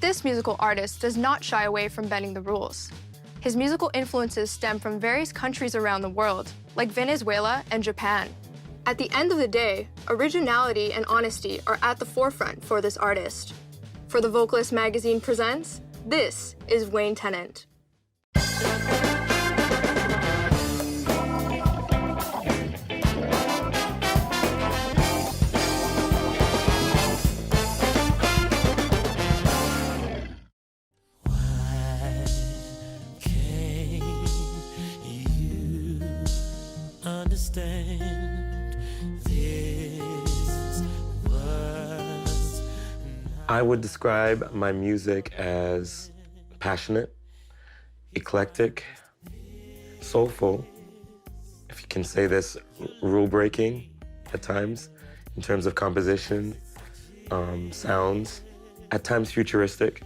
This musical artist does not shy away from bending the rules. His musical influences stem from various countries around the world, like Venezuela and Japan. At the end of the day, originality and honesty are at the forefront for this artist. For The Vocalist magazine presents, this is Wayne Tennant. I would describe my music as passionate, eclectic, soulful, if you can say this, rule-breaking at times in terms of composition, sounds, at times futuristic,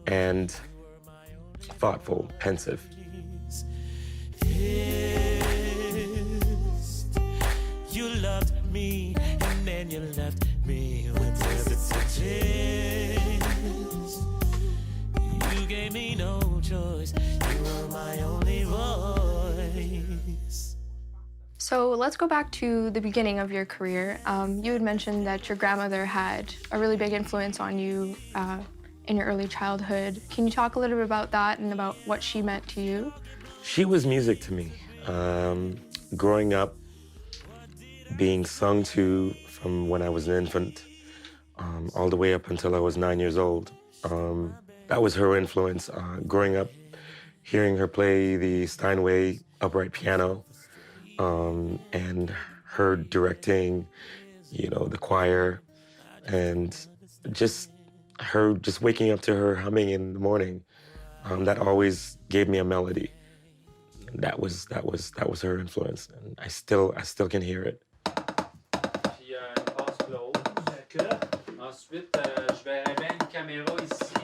and thoughtful, pensive. You loved me, and then you left me with hesitations. You gave me no choice. You were my only voice. So let's go back to the beginning of your career. You had mentioned that your grandmother had a really big influence on you in your early childhood. Can you talk a little bit about that and about what she meant to you? She was music to me. Growing up, being sung to from when I was an infant, all the way up until I was 9 years old. That was her influence. Growing up, hearing her play the Steinway upright piano, and her directing, the choir, and just waking up to her humming in the morning, that always gave me a melody. That was her influence, and I still can hear it. Une passe close. D'accord. Ensuite, je verrai bien une caméra ici.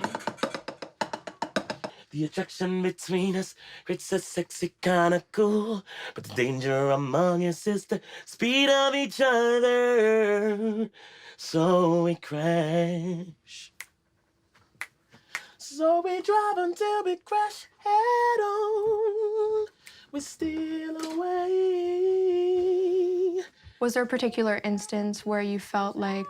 The attraction between us, it's so sexy, kinda cool. But the danger among us is the speed of each other. So we crash. So we drive until we crash head on. We steal away. Was there a particular instance where you felt like,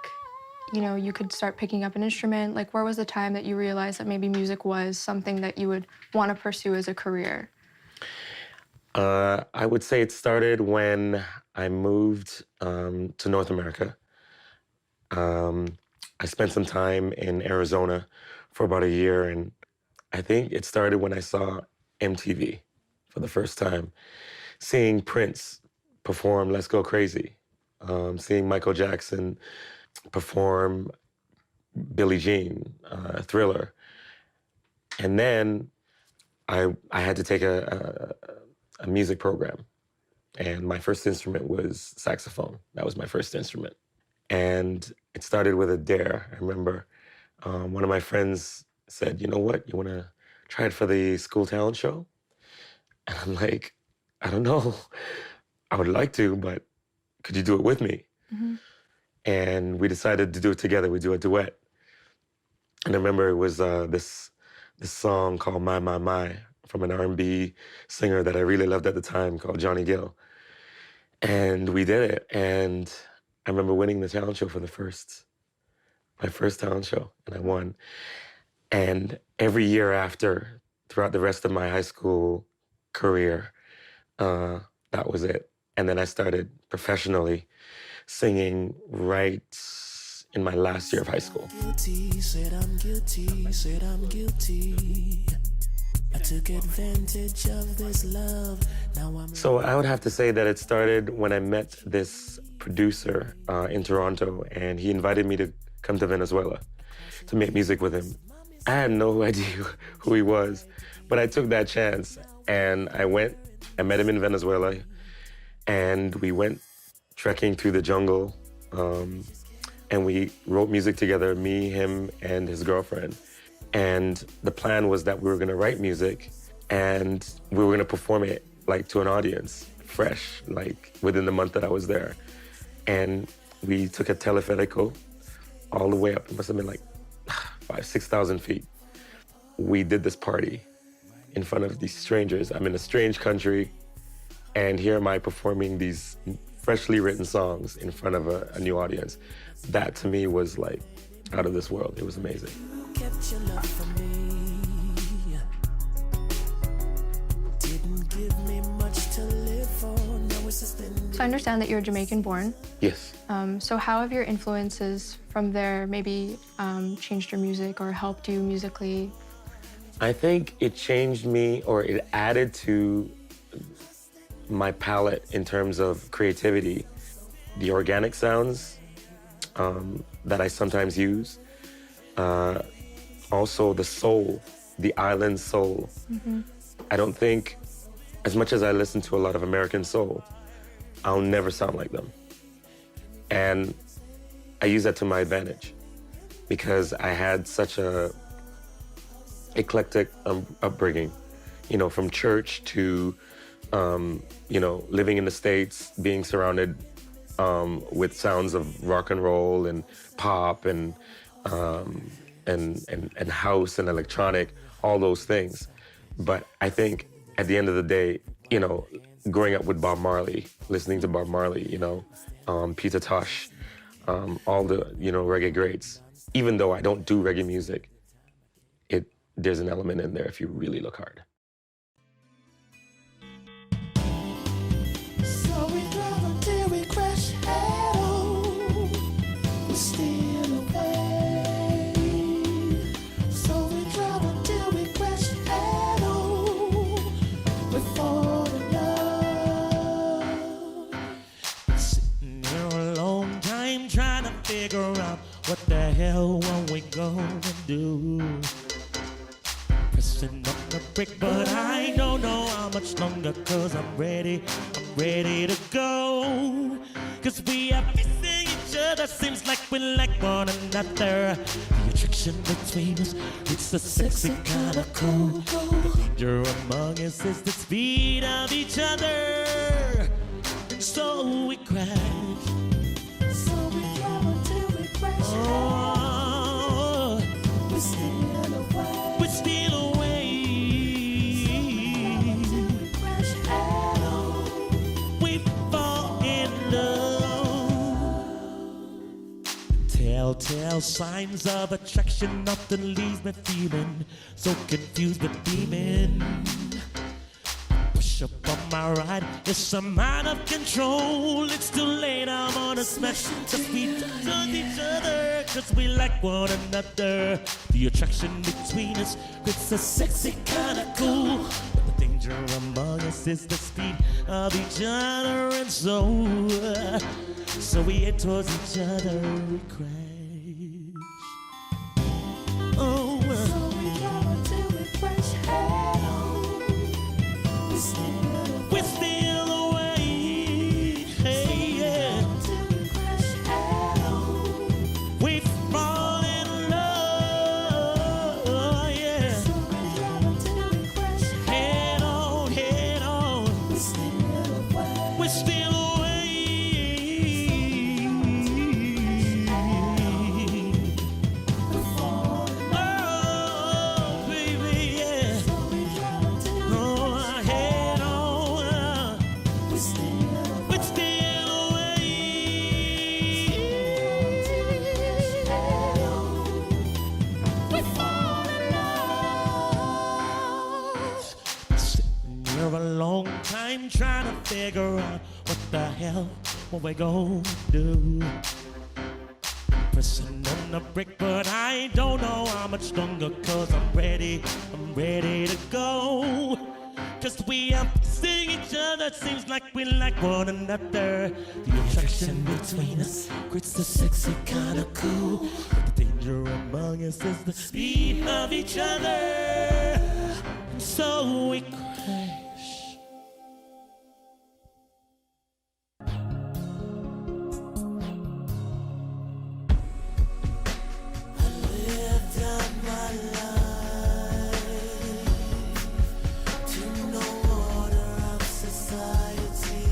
you could start picking up an instrument? Like, where was the time that you realized that maybe music was something that you would want to pursue as a career? I would say it started when I moved to North America. I spent some time in Arizona for about a year, and I think it started when I saw MTV for the first time, seeing Prince perform Let's Go Crazy, seeing Michael Jackson perform Billie Jean, Thriller. And then I had to take a music program, and my first instrument was saxophone. That was my first instrument. And it started with a dare. I remember one of my friends said, you know what, you want to try it for the school talent show? And I'm like, I don't know. I would like to, but could you do it with me? Mm-hmm. And we decided to do it together. We do a duet. And I remember it was this song called My, My, My from an R&B singer that I really loved at the time called Johnny Gill. And we did it. And I remember winning the talent show for my first talent show, and I won. And every year after, throughout the rest of my high school career, that was it. And then I started professionally singing right in my last year of high school. Said I'm guilty. I took advantage of this love. Now I'm... So I would have to say that it started when I met this producer in Toronto, and he invited me to come to Venezuela to make music with him. I had no idea who he was, but I took that chance, and I went. I met him in Venezuela, and we went trekking through the jungle, and we wrote music together, me, him, and his girlfriend. And the plan was that we were gonna write music, and we were gonna perform it like to an audience, fresh, like within the month that I was there. And we took a teleférico all the way up. It must have been like 6,000 feet. We did this party in front of these strangers. I'm in a strange country, and here am I performing these freshly written songs in front of a new audience. That to me was like out of this world. It was amazing. Kept your love for me. Didn't give me much to live for. Now it's just been. So I understand that you're Jamaican born. Yes. So how have your influences from there maybe changed your music or helped you musically? I think it changed me, or it added to my palette in terms of creativity. The organic sounds that I sometimes use. Also the soul, the island soul. I don't think, as much as I listen to a lot of American soul, I'll never sound like them. And I use that to my advantage because I had such a eclectic upbringing, you know, from church to, you know, living in the States, being surrounded with sounds of rock and roll and pop and house and electronic, all those things. But I think at the end of the day, you know, growing up with Bob Marley, listening to Bob Marley, you know, Peter Tosh, all the, you know, reggae greats, even though I don't do reggae music, there's an element in there if you really look hard. So we drove until we crash head on. We steal away. So we drove until we crash head on. We fall in love. Sitting here a long time trying to figure out what the hell are we gonna do. Pressing up the brake, but I don't know how much longer, cause I'm ready to go. Cause we are missing each other, seems like we like one another. The attraction between us, it's so sexy, kinda cool. The danger among us is the speed of each other. So we crash. So we drive until we crash. Oh, we steal away. We steal away. We fall in love. Telltale signs of attraction often leaves me feeling so confused but beaming. Push up on my ride, it's I'm out of control. It's too late, I'm on a smash. Cause we touch each other, cause we like one another. The attraction between us, it's a sexy kinda cool. But the danger among us is the speed of each other. And so we head towards each other, we crash. Oh, so we drive until we crash head on. We steal away, hey, yeah. We fall in love, yeah. Head on, head on. We steal away. Oh, baby, yeah. Oh, head on. We steal away. We fall in love. Sitting here a long time trying to figure out what the hell what we gonna do. Pressing on the brake, but I don't know how much longer, cause I'm ready to go. Cause we are seeing each other, seems like we like one another. The attraction between us creates the sexy kinda cool. But the danger among us is the speed of each other. So we crash. I lived out my life to no order of society.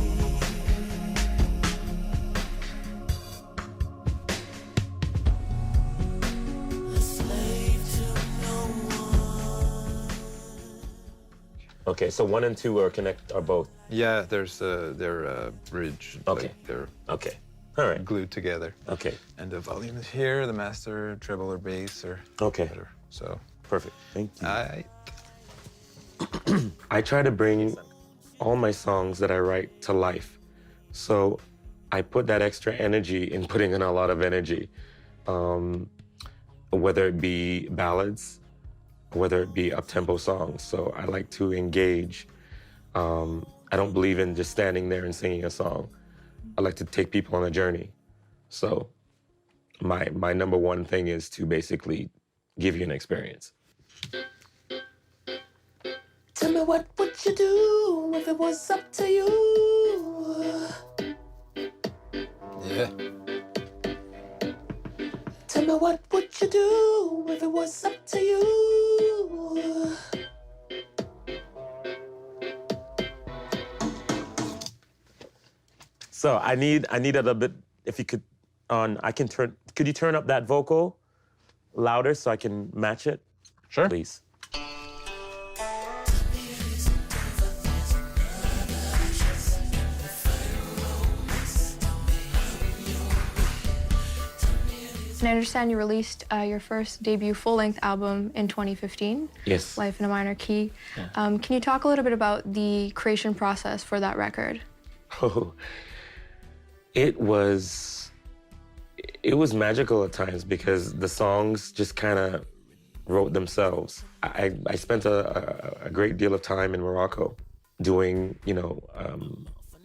A slave Okay, so 1 and 2 are both. Yeah, they're bridge. Okay. Like they're Okay. All right. glued together. Okay. And the volume is here. The master, treble or bass or Okay. better. So Perfect. Thank you. I try to bring all my songs that I write to life. So I put that extra energy in putting in a lot of energy, whether it be ballads, whether it be up-tempo songs. So I like to engage. I don't believe in just standing there and singing a song. I like to take people on a journey. So my number one thing is to basically give you an experience. Tell me what would you do if it was up to you? yeah. Tell me what would you do if it was up to you? So I need a little bit, if you could, could you turn up that vocal louder so I can match it? Sure. Please. And I understand you released your first debut full-length album in 2015, Yes. Life in a Minor Key. Can you talk a little bit about the creation process for that record? Oh, it was magical at times because the songs just kind of wrote themselves. I spent a great deal of time in Morocco doing,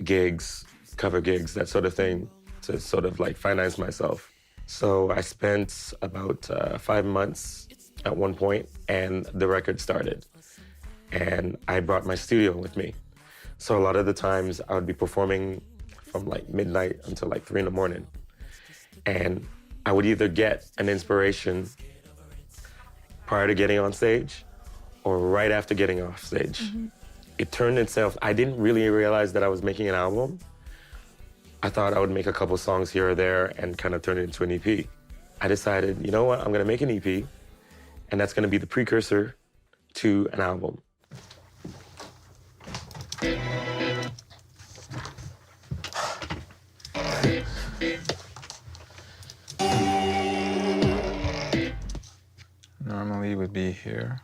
gigs, cover gigs, that sort of thing, to sort of like finance myself. So I spent about 5 months at one point, and the record started. And I brought my studio with me. So a lot of the times I would be performing from like midnight until like 3 in the morning. And I would either get an inspiration prior to getting on stage or right after getting off stage. Mm-hmm. It turned itself, I didn't really realize that I was making an album. I thought I would make a couple songs here or there and kind of turn it into an EP. I decided, you know what, I'm gonna make an EP, and that's gonna be the precursor to an album. Normally it would be here.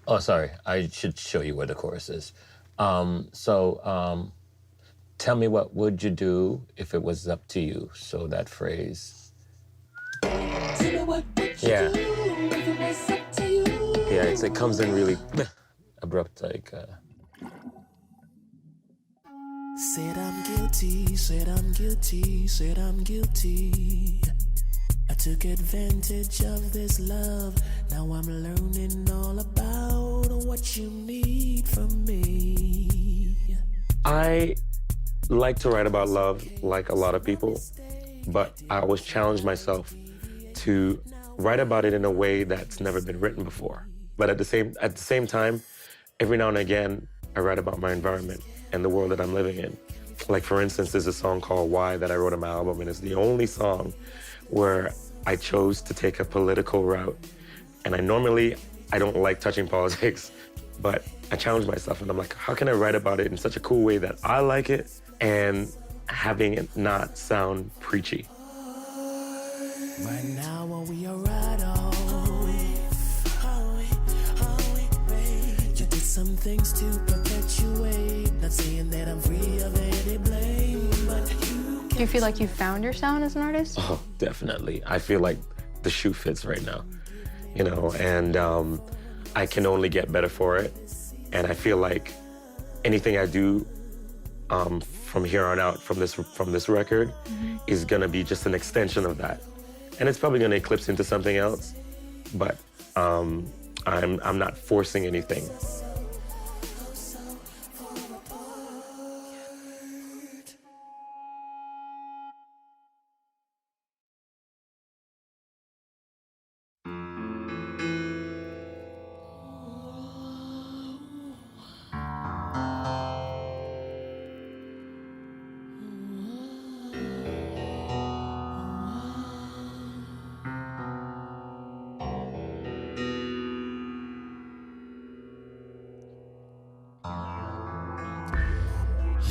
Oh, sorry. I should show you where the chorus is. Tell me what would you do if it was up to you? So that phrase. Yeah. Yeah, it comes in really Abrupt, like. Said I'm guilty, said I'm guilty, said I'm guilty. I took advantage of this love. Now I'm learning all about what you need from me. I like to write about love like a lot of people, but I always challenge myself to write about it in a way that's never been written before. But at the same time, every now and again, I write about my environment and the world that I'm living in. Like, for instance, there's a song called Why that I wrote on my album, and it's the only song where I chose to take a political route. And I don't like touching politics, but I challenge myself, and I'm like, how can I write about it in such a cool way that I like it and having it not sound preachy? Right now we are right on. You did some things to perpetuate. Not saying that I'm free of any blame, but Do you feel like you found your sound as an artist? Oh, definitely. I feel like the shoe fits right now, and I can only get better for it. And I feel like anything I do from here on out, from this record, is gonna be just an extension of that. And it's probably gonna eclipse into something else, but I'm not forcing anything.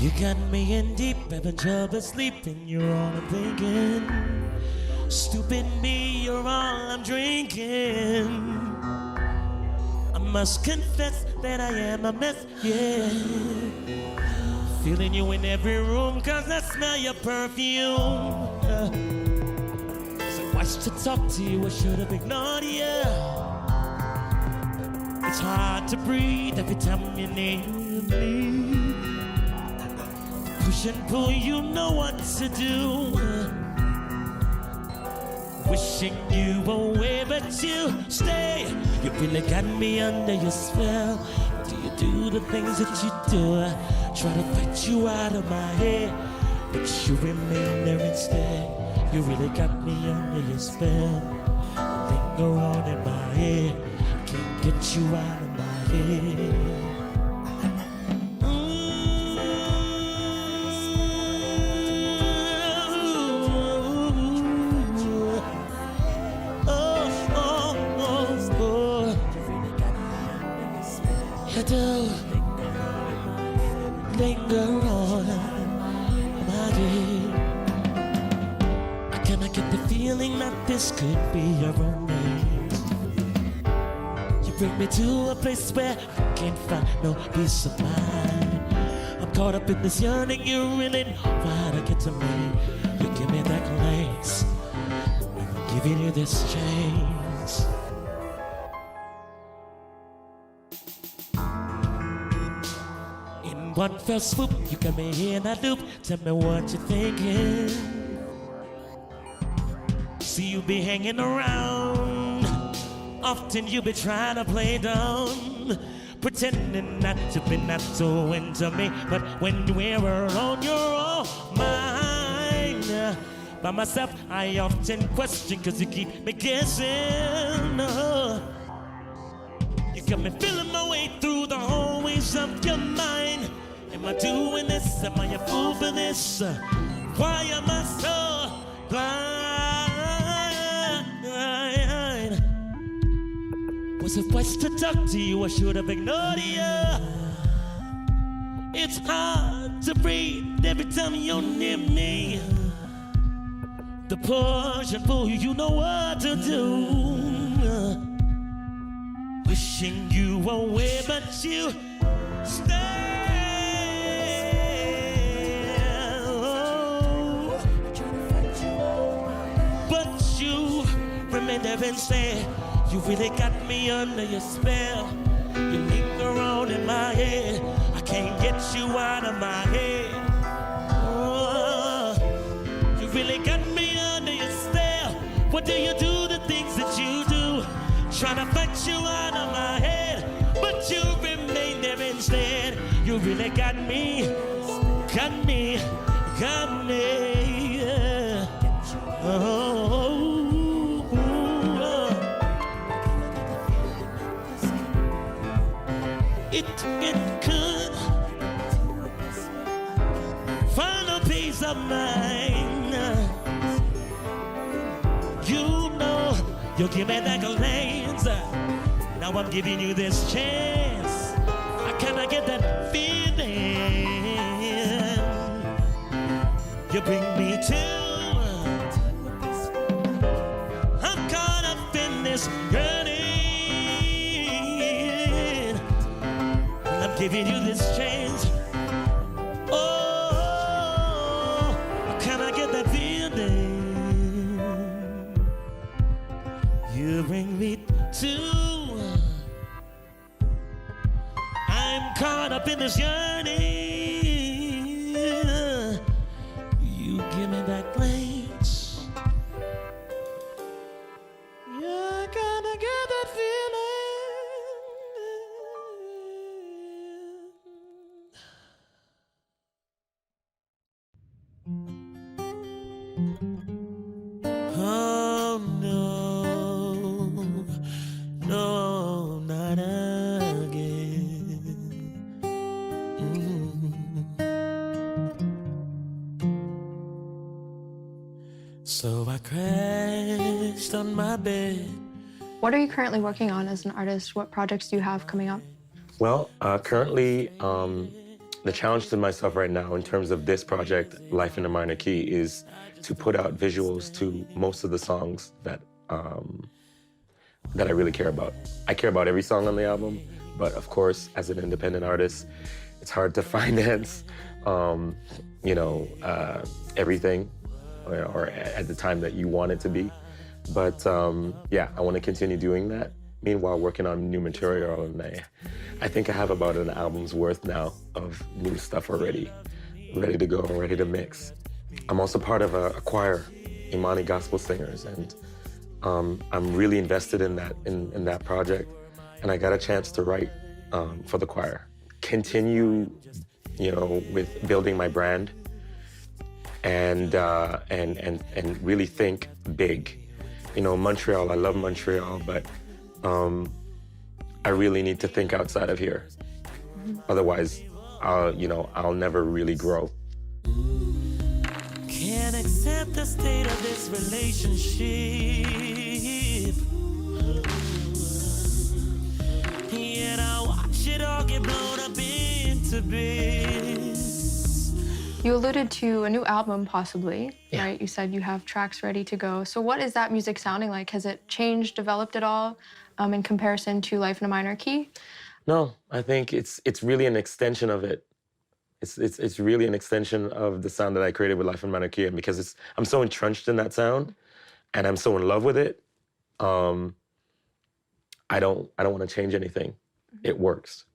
You got me in deep, having trouble sleeping. You're all I'm thinking. Stupid me, you're all I'm drinking. I must confess that I am a mess, yeah. Feeling you in every room, cause I smell your perfume. So why's to talk to you, I should've ignored you. It's hard to breathe every time you name me. Push and pull, you know what to do. Wishing you away, but you stay. You really got me under your spell. Do you do the things that you do? I try to fight you out of my head, but you remain there instead. You really got me under your spell. Linger on in my head, can't get you out of my head. I do linger on my head. I cannot get the feeling that this could be your romance. You bring me to a place where I can't find no peace of mind. I'm caught up in this yearning, you really know how to get to me. You give me that glance, I'm giving you this chance. One fell swoop, you got me in that loop. Tell me what you're thinking. See you be hanging around. Often you be trying to play dumb, pretending not to be not so into me. But when we're alone, you're all mine. By myself, I often question, cause you keep me guessing. You got me feeling my way through the hallways of your mind. Am I doing this? Am I a fool for this? Why am I so blind? Was it wise to talk to you? I should have ignored you. It's hard to breathe every time you're near me. The push and pull, you know what to do. Wishing you away, but you stay. But you remain there and say, you really got me under your spell. You linger on in my head, I can't get you out of my head. Oh, you really got me under your spell. What do you do, the things that you do? Trying to fight you out of my head, but you remain there instead. You really got me, got me, got me. Yeah. Oh. It could find a peace of mind. You know, you give me that glance. Now I'm giving you this chance. I cannot get that feeling. You bring me to. I'm caught up in this yearning. I'm giving you this chance. Oh, can I get that feeling? You bring me to. I'm caught up in this yearning. You give me that glance. You're gonna get that feeling. Oh no, no, not again. So I crashed on my bed. What are you currently working on as an artist? What projects do you have coming up? Well, currently, The challenge to myself right now in terms of this project, Life in a Minor Key, is to put out visuals to most of the songs that I really care about. I care about every song on the album, but of course, as an independent artist, it's hard to finance, everything, or at the time that you want it to be. But yeah, I want to continue doing that. Meanwhile, working on new material, and I think I have about an album's worth now of new stuff already, ready to go, ready to mix. I'm also part of a choir, Imani Gospel Singers, and I'm really invested in that project. And I got a chance to write for the choir. Continue, with building my brand, and really think big. Montreal, I love Montreal, but I really need to think outside of here. Otherwise, I'll never really grow. Can't accept the state of this relationship. Yet I watch it all get blown up into bits. You alluded to a new album, possibly, Yeah. right? You said you have tracks ready to go. So what is that music sounding like? Has it changed, developed at all in comparison to Life in a Minor Key? No, I think it's really an extension of it. It's really an extension of the sound that I created with Life in a Minor Key, and because I'm so entrenched in that sound, and I'm so in love with it. I don't want to change anything. It works.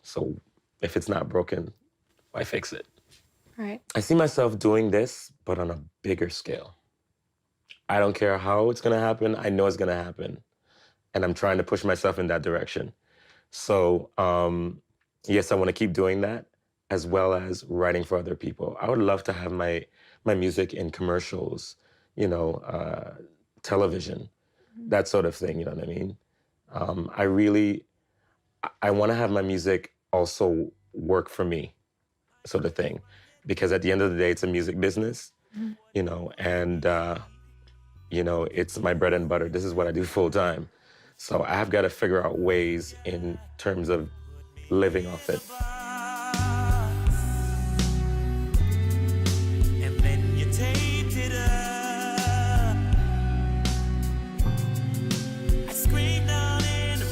So if it's not broken, why fix it? Right. I see myself doing this, but on a bigger scale. I don't care how it's gonna happen. I know it's gonna happen. And I'm trying to push myself in that direction. So yes, I wanna keep doing that, as well as writing for other people. I would love to have my music in commercials, television, that sort of thing, you know what I mean? I wanna have my music also work for me, sort of thing. Because at the end of the day, it's a music business, and it's my bread and butter. This is what I do full time. So I have got to figure out ways in terms of living off it. And then you taped it up. I screamed out in a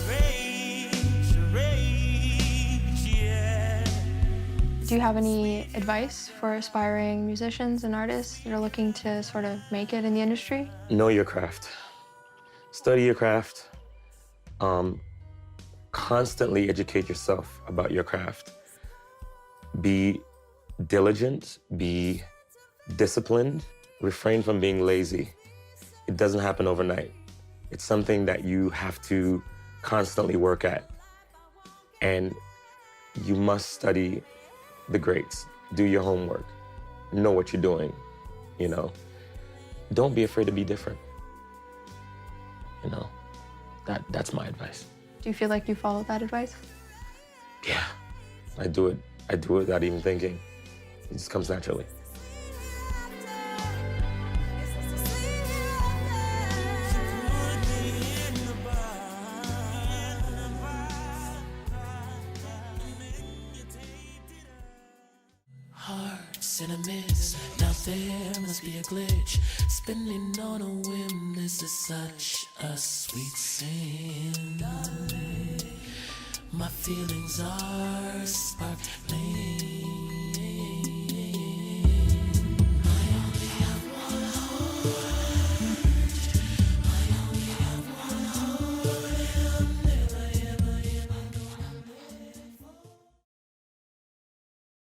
rage, yeah. Do you have any advice for aspiring musicians and artists that are looking to sort of make it in the industry? Know your craft. Study your craft. Constantly educate yourself about your craft. Be diligent, be disciplined, refrain from being lazy. It doesn't happen overnight. It's something that you have to constantly work at. And you must study the greats. Do your homework. Know what you're doing, Don't be afraid to be different. That's my advice. Do you feel like you followed that advice? Yeah, I do it without even thinking. It just comes naturally. Hearts in a mist, now there must be a glitch. Spinning on a whim, this is such a sweet sin. My feelings are spark,